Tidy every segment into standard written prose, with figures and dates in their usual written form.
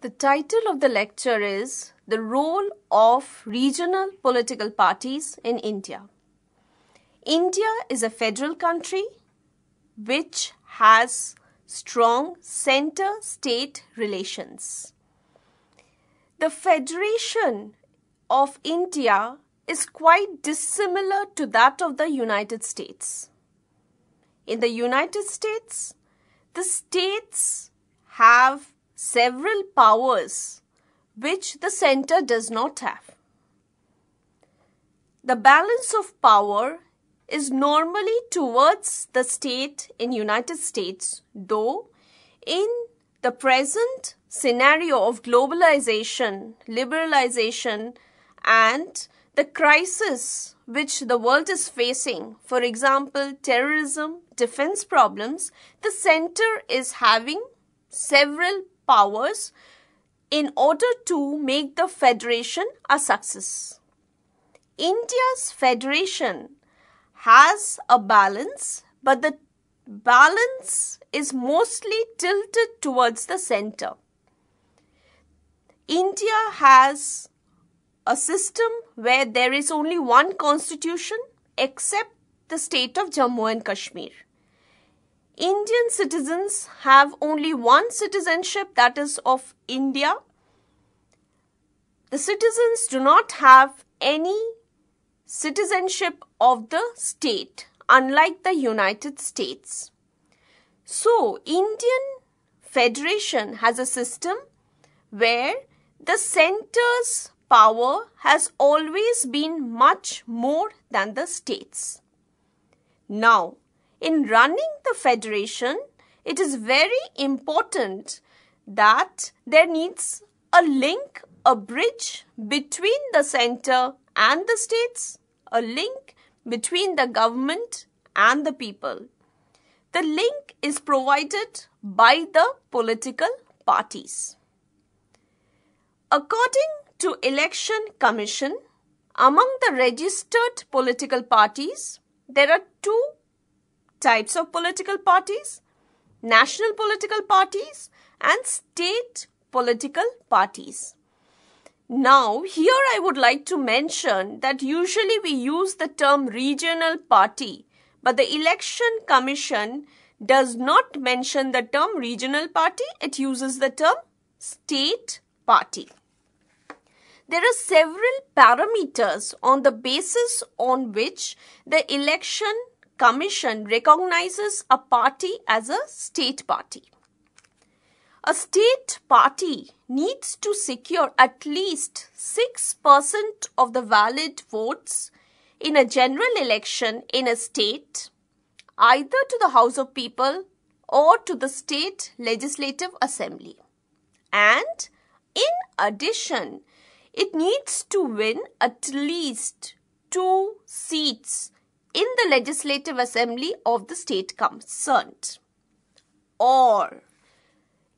The title of the lecture is The Role of Regional Political Parties in India. India is a federal country which has strong center-state relations. The Federation of India is quite dissimilar to that of the United States. In the United States, the states have several powers which the center does not have. The balance of power is normally towards the state in United States, though in the present scenario of globalization, liberalization and the crisis which the world is facing, for example, terrorism, defense problems, the center is having several powers in order to make the federation a success. India's federation has a balance, but the balance is mostly tilted towards the center. India has a system where there is only one constitution except the state of Jammu and Kashmir. Indian citizens have only one citizenship, that is of India. The citizens do not have any citizenship of the state, unlike the United States. So, Indian Federation has a system where the center's power has always been much more than the states. Now, in running the federation, it is very important that there needs a link, a bridge between the center and the states, a link between the government and the people. The link is provided by the political parties. According to Election Commission, among the registered political parties, there are two types of political parties: national political parties and state political parties. Now, here I would like to mention that usually we use the term regional party, but the Election Commission does not mention the term regional party, it uses the term state party. There are several parameters on the basis on which the Election Commission recognizes a party as a state party. A state party needs to secure at least 6% of the valid votes in a general election in a state, either to the House of People or to the State Legislative Assembly. And in addition, it needs to win at least 2 seats in the Legislative Assembly of the state concerned, or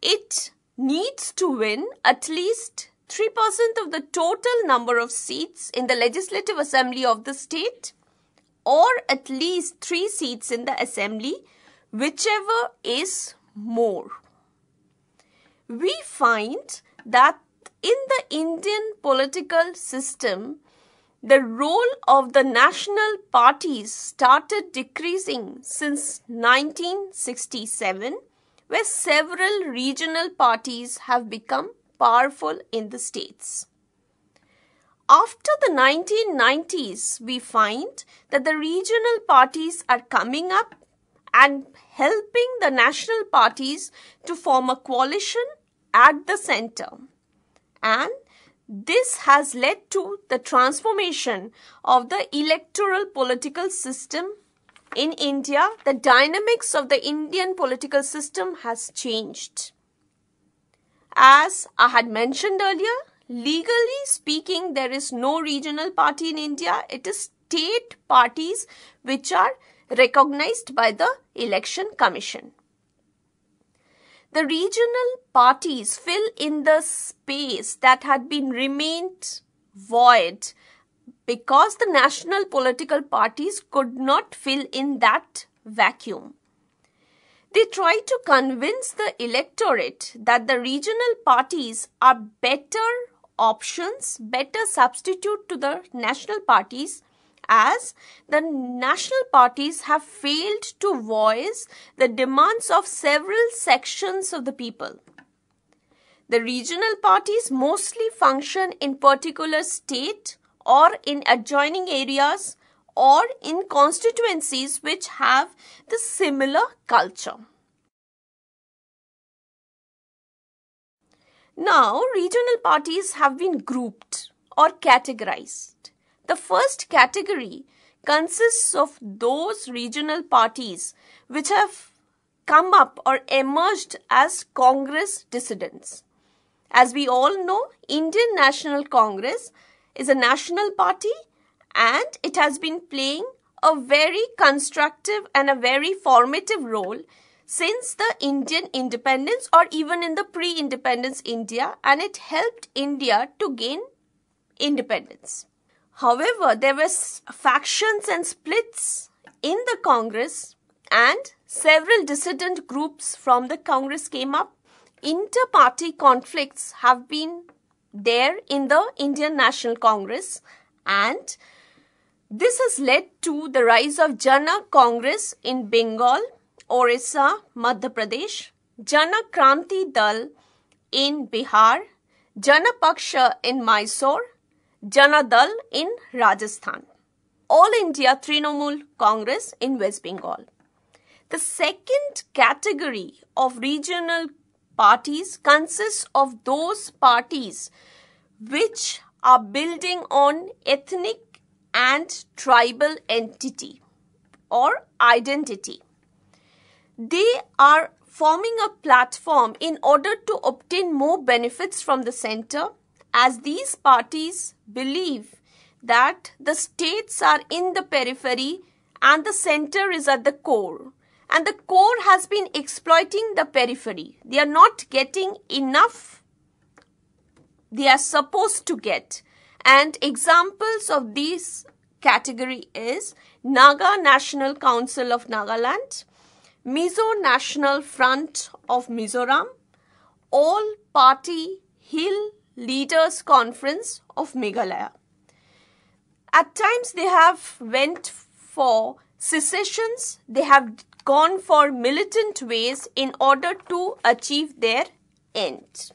it needs to win at least 3% of the total number of seats in the Legislative Assembly of the state, or at least 3 seats in the Assembly, whichever is more. We find that in the Indian political system, the role of the national parties started decreasing since 1967, where several regional parties have become powerful in the states. After the 1990s, we find that the regional parties are coming up and helping the national parties to form a coalition at the center. And this has led to the transformation of the electoral political system in India. The dynamics of the Indian political system has changed. As I had mentioned earlier, legally speaking, there is no regional party in India. It is state parties which are recognized by the Election Commission. The regional parties fill in the space that had been remained void because the national political parties could not fill in that vacuum. They try to convince the electorate that the regional parties are better options, better substitute to the national parties, as the national parties have failed to voice the demands of several sections of the people. The regional parties mostly function in particular state or in adjoining areas or in constituencies which have the similar culture. Now, regional parties have been grouped or categorized. The first category consists of those regional parties which have come up or emerged as Congress dissidents. As we all know, Indian National Congress is a national party and it has been playing a very constructive and a very formative role since the Indian independence or even in the pre-independence India, and it helped India to gain independence. However, there were factions and splits in the Congress and several dissident groups from the Congress came up. Inter-party conflicts have been there in the Indian National Congress, and this has led to the rise of Jana Congress in Bengal, Orissa, Madhya Pradesh, Jana Kranti Dal in Bihar, Jana Paksha in Mysore, Jana Dal in Rajasthan, All India Trinamool Congress in West Bengal. The second category of regional parties consists of those parties which are building on ethnic and tribal entity or identity. They are forming a platform in order to obtain more benefits from the center, as these parties believe that the states are in the periphery and the center is at the core. And the core has been exploiting the periphery. They are not getting enough they are supposed to get. And examples of this category is Naga National Council of Nagaland, Mizo National Front of Mizoram, All Party Hill Leaders Conference of Meghalaya. At times they have went for secessions, they have gone for militant ways in order to achieve their end.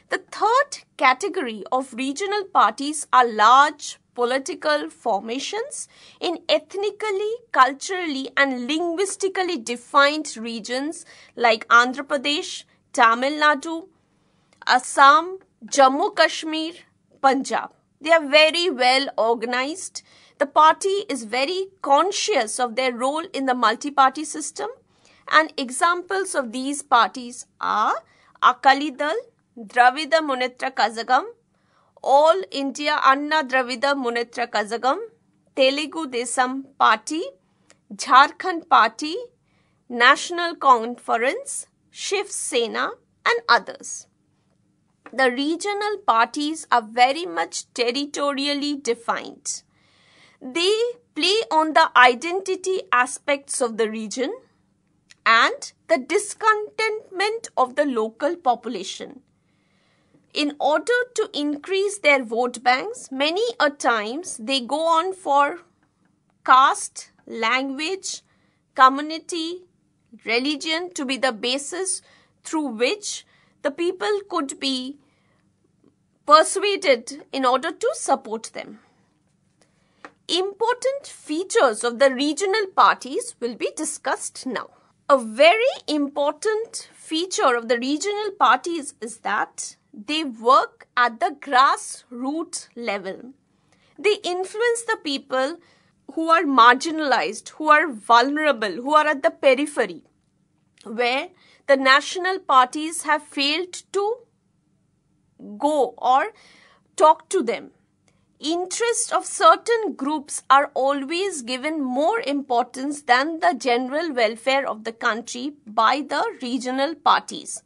The third category of regional parties are large political formations in ethnically, culturally and linguistically defined regions like Andhra Pradesh, Tamil Nadu, Assam, Jammu Kashmir, Punjab. They are very well organized. The party is very conscious of their role in the multi-party system, and examples of these parties are Akali Dal, Dravida Munnetra Kazhagam, All India Anna Dravida Munnetra Kazhagam, Telugu Desam Party, Jharkhand Party, National Conference, Shiv Sena and others. The regional parties are very much territorially defined. They play on the identity aspects of the region and the discontentment of the local population. In order to increase their vote banks, many a times they go on for caste, language, community, religion to be the basis through which the people could be persuaded in order to support them. Important features of the regional parties will be discussed now. A very important feature of the regional parties is that they work at the grassroots level. They influence the people who are marginalized, who are vulnerable, who are at the periphery, where the national parties have failed to go or talk to them. Interests of certain groups are always given more importance than the general welfare of the country by the regional parties.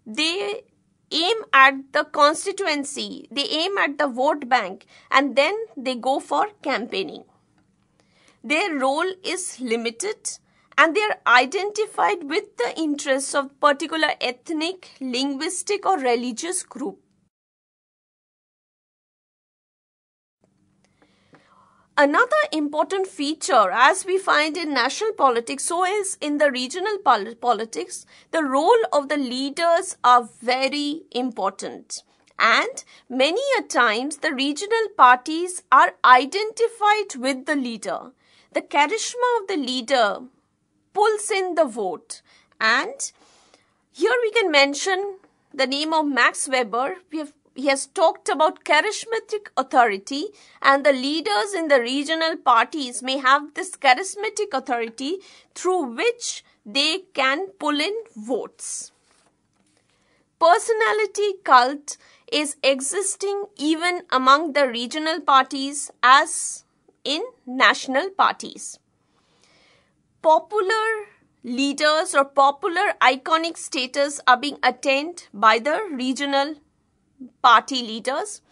They aim at the constituency, they aim at the vote bank, and then they go for campaigning. Their role is limited and they are identified with the interests of particular ethnic, linguistic or religious group. Another important feature, as we find in national politics, so is in the regional politics, the role of the leaders are very important. And many a times the regional parties are identified with the leader. The charisma of the leader pulls in the vote. And here we can mention the name of Max Weber. He has talked about charismatic authority, and the leaders in the regional parties may have this charismatic authority through which they can pull in votes. Personality cult is existing even among the regional parties as in national parties. Popular leaders or popular iconic status are being attained by the regional party leaders.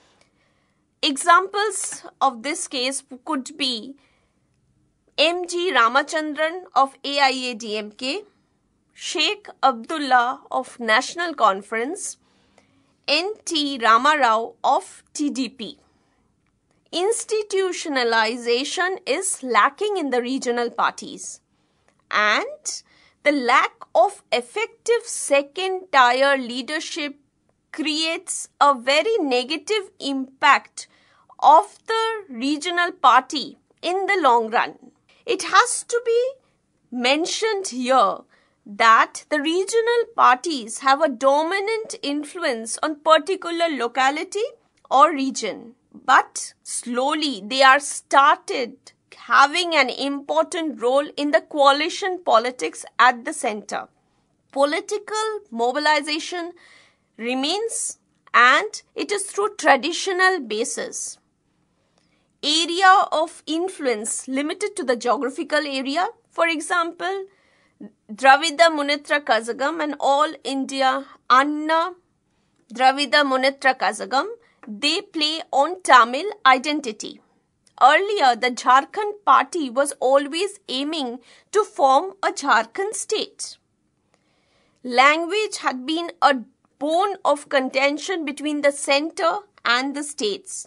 Examples of this case could be M.G. Ramachandran of AIADMK, Sheikh Abdullah of National Conference, N.T. Ramarao of TDP. Institutionalization is lacking in the regional parties, and the lack of effective second-tier leadership creates a very negative impact of the regional party in the long run. It has to be mentioned here that the regional parties have a dominant influence on particular locality or region, but slowly they are started having an important role in the coalition politics at the center. Political mobilization remains, and it is through traditional basis. Area of influence limited to the geographical area. For example, Dravida Munitra Kazhagam and All India Anna Dravida Munitra Kazhagam, they play on Tamil identity. Earlier, the Jharkhand party was always aiming to form a Jharkhand state. Language had been a bone of contention between the center and the states.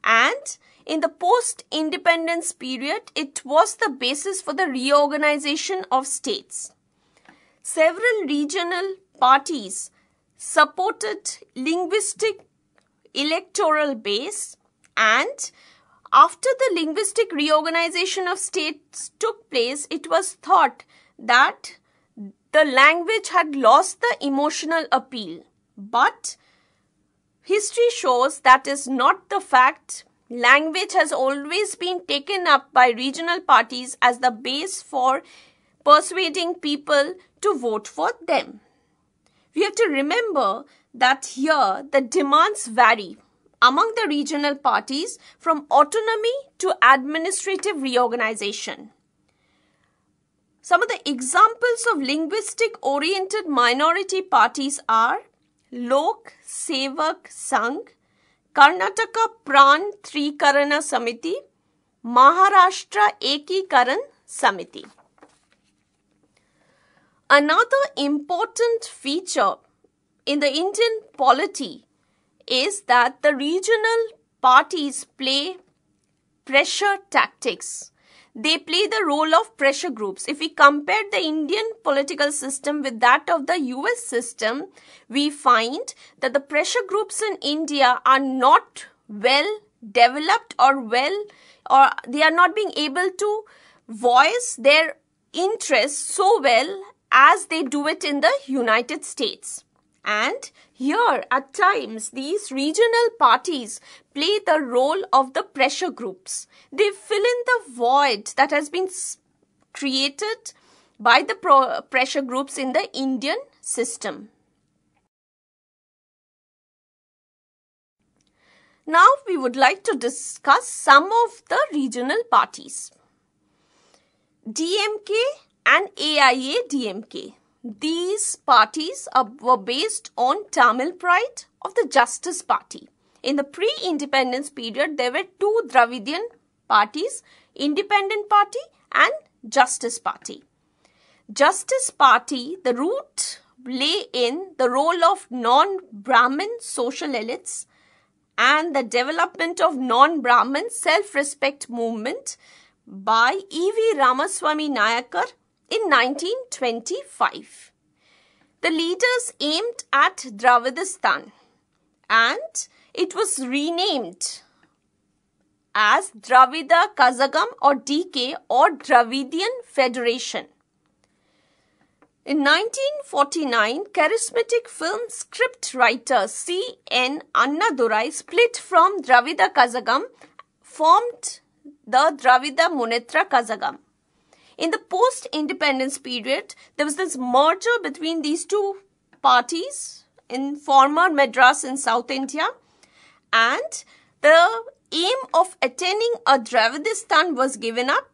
And in the post-independence period, it was the basis for the reorganization of states. Several regional parties supported linguistic electoral base, and after the linguistic reorganization of states took place, it was thought that the language had lost the emotional appeal. But history shows that is not the fact. Language has always been taken up by regional parties as the base for persuading people to vote for them. We have to remember that here the demands vary among the regional parties from autonomy to administrative reorganization. Some of the examples of linguistic-oriented minority parties are Lok Sevak Sangh, Karnataka Pran Trikarana Samiti, Maharashtra Ekikaran Samiti. Another important feature in the Indian polity is that the regional parties play pressure tactics. They play the role of pressure groups. If we compare the Indian political system with that of the US system, we find that the pressure groups in India are not well developed or they are not being able to voice their interests so well as they do it in the United States. And here, at times, these regional parties play the role of the pressure groups. They fill in the void that has been created by the pressure groups in the Indian system. Now, we would like to discuss some of the regional parties. DMK and AIADMK. These parties were based on Tamil pride of the Justice Party. In the pre-independence period, there were two Dravidian parties, Independent Party and Justice Party. Justice Party, the root lay in the role of non-Brahmin social elites and the development of non-Brahmin self-respect movement by E.V. Ramaswamy Nayakar in 1925. The leaders aimed at Dravidistan and it was renamed as Dravida Kazhagam or DK or Dravidian Federation. In 1949, charismatic film script writer C.N. Annadurai split from Dravida Kazhagam, formed the Dravida Munnetra Kazhagam. In the post-independence period, there was this merger between these two parties in former Madras in South India, and the aim of attaining a Dravidistan was given up,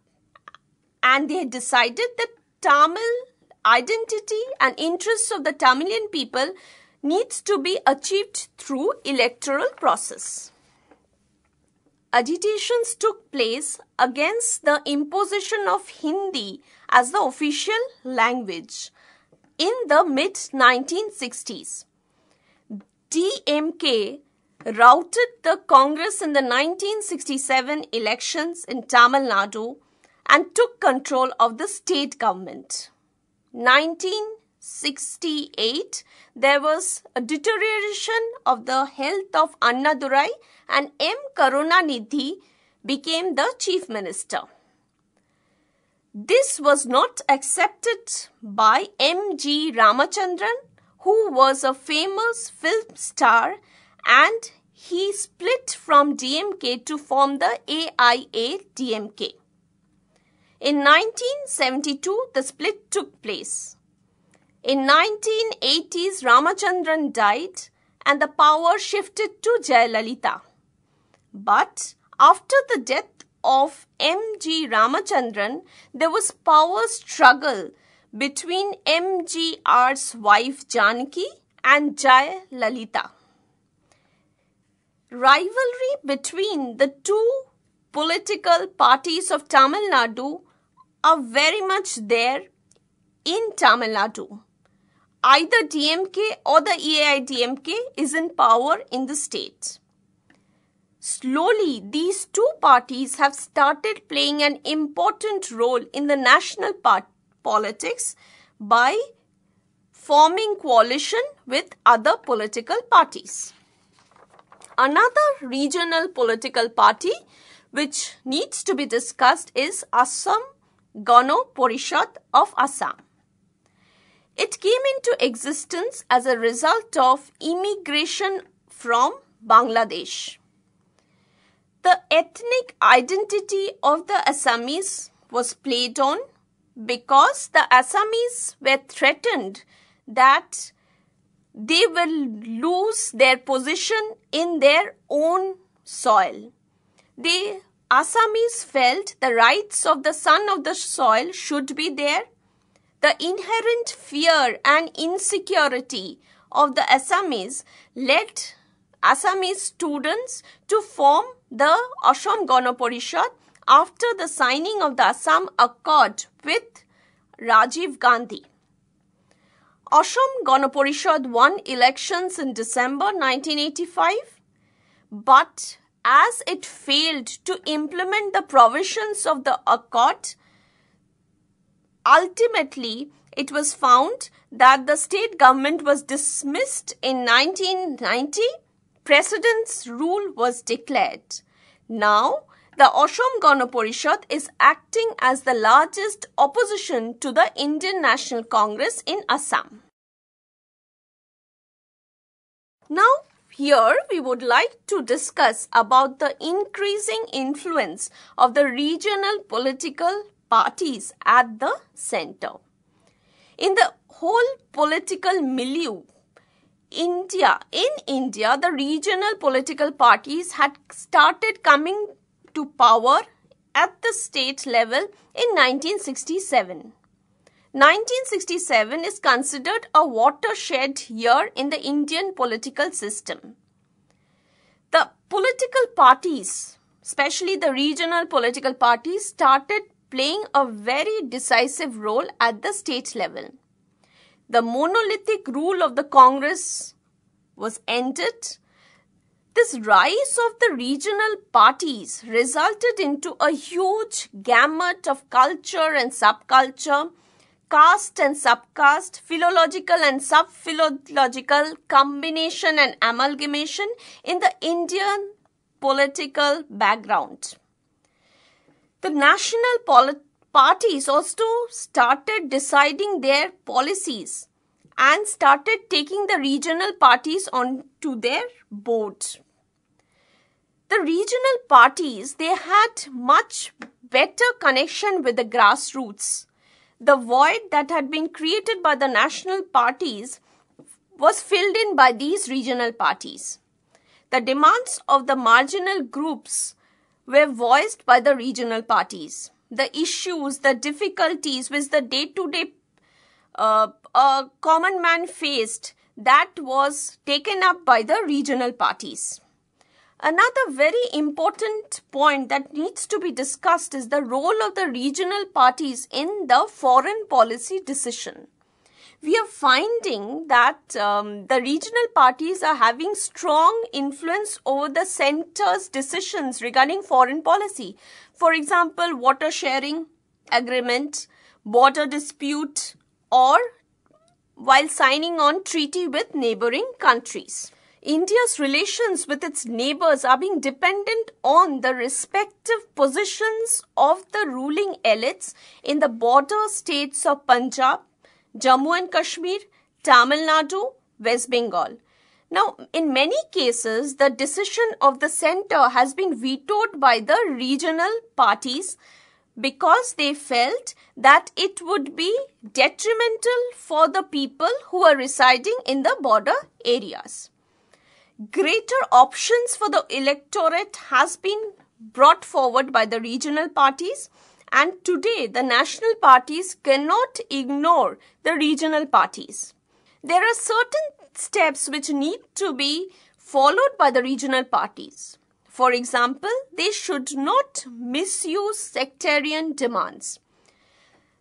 and they decided that Tamil identity and interests of the Tamilian people needs to be achieved through electoral process. Agitations took place against the imposition of Hindi as the official language in the mid-1960s. DMK routed the Congress in the 1967 elections in Tamil Nadu and took control of the state government. 1968, there was a deterioration of the health of Annadurai and M. Karunanidhi became the chief minister. This was not accepted by M. G. Ramachandran, who was a famous film star, and he split from DMK to form the AIA-DMK. In 1972, the split took place. In 1980s, Ramachandran died and the power shifted to Jayalalitha. But after the death of M. G. Ramachandran, there was power struggle between MGR's wife Janaki and Jayalalitha. Rivalry between the two political parties of Tamil Nadu are very much there in Tamil Nadu. Either DMK or the AIDMK is in power in the state. Slowly, these two parties have started playing an important role in the national politics by forming coalition with other political parties. Another regional political party which needs to be discussed is Assam Gana Parishad of Assam. It came into existence as a result of immigration from Bangladesh. The ethnic identity of the Assamese was played on because the Assamese were threatened that they will lose their position in their own soil. The Assamese felt the rights of the son of the soil should be there. The inherent fear and insecurity of the Assamese led Assamese students to form the Assam Gana Parishad after the signing of the Assam Accord with Rajiv Gandhi. Assam Gana Parishad won elections in December 1985, but as it failed to implement the provisions of the Accord, ultimately it was found that the state government was dismissed in 1990. President's rule was declared. Now, the Assam Gana Parishad is acting as the largest opposition to the Indian National Congress in Assam. Now, here we would like to discuss about the increasing influence of the regional political parties at the center. In the whole political milieu, in India, the regional political parties had started coming to power at the state level in 1967. 1967 is considered a watershed year in the Indian political system. The political parties, especially the regional political parties, started playing a very decisive role at the state level. The monolithic rule of the Congress was ended. This rise of the regional parties resulted into a huge gamut of culture and subculture, caste and subcaste, philological and sub-philological combination and amalgamation in the Indian political background. The national parties also started deciding their policies and started taking the regional parties onto their board. The regional parties, they had much better connection with the grassroots. The void that had been created by the national parties was filled in by these regional parties. The demands of the marginal groups were voiced by the regional parties. The issues, the difficulties which the day-to-day common man faced, that was taken up by the regional parties. Another very important point that needs to be discussed is the role of the regional parties in the foreign policy decision. We are finding that the regional parties are having strong influence over the centre's decisions regarding foreign policy. For example, water sharing agreement, border dispute, or while signing on treaty with neighboring countries. India's relations with its neighbors are being dependent on the respective positions of the ruling elites in the border states of Punjab, Jammu and Kashmir, Tamil Nadu, West Bengal. Now, in many cases, the decision of the centre has been vetoed by the regional parties because they felt that it would be detrimental for the people who are residing in the border areas. Greater options for the electorate has been brought forward by the regional parties, and today the national parties cannot ignore the regional parties. There are certain steps which need to be followed by the regional parties. For example, they should not misuse sectarian demands.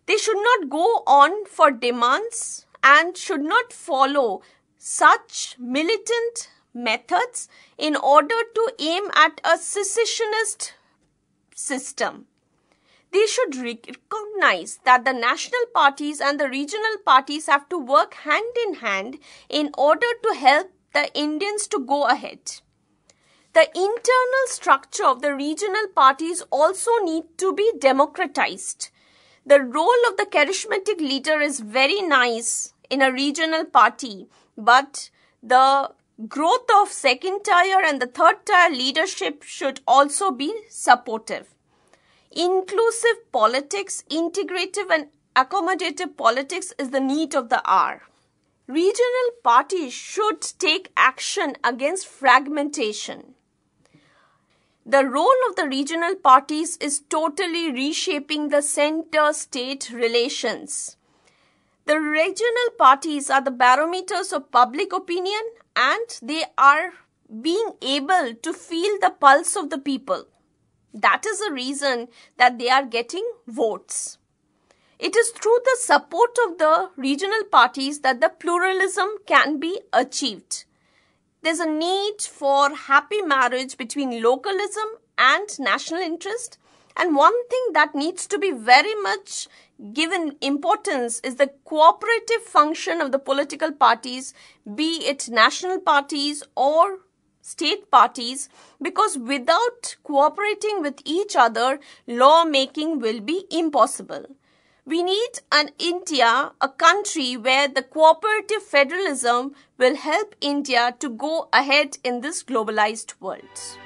They should not go on for demands and should not follow such militant methods in order to aim at a secessionist system. They should recognize that the national parties and the regional parties have to work hand in hand in order to help the Indians to go ahead. The internal structure of the regional parties also need to be democratized. The role of the charismatic leader is very nice in a regional party, but the growth of second tier and the third tier leadership should also be supportive. Inclusive politics, integrative and accommodative politics is the need of the hour. Regional parties should take action against fragmentation. The role of the regional parties is totally reshaping the center-state relations. The regional parties are the barometers of public opinion, and they are being able to feel the pulse of the people. That is the reason that they are getting votes. It is through the support of the regional parties that the pluralism can be achieved. There's a need for happy marriage between localism and national interest. And one thing that needs to be very much given importance is the cooperative function of the political parties, be it national parties or state parties, because without cooperating with each other, lawmaking will be impossible. We need an India, a country where the cooperative federalism will help India to go ahead in this globalized world.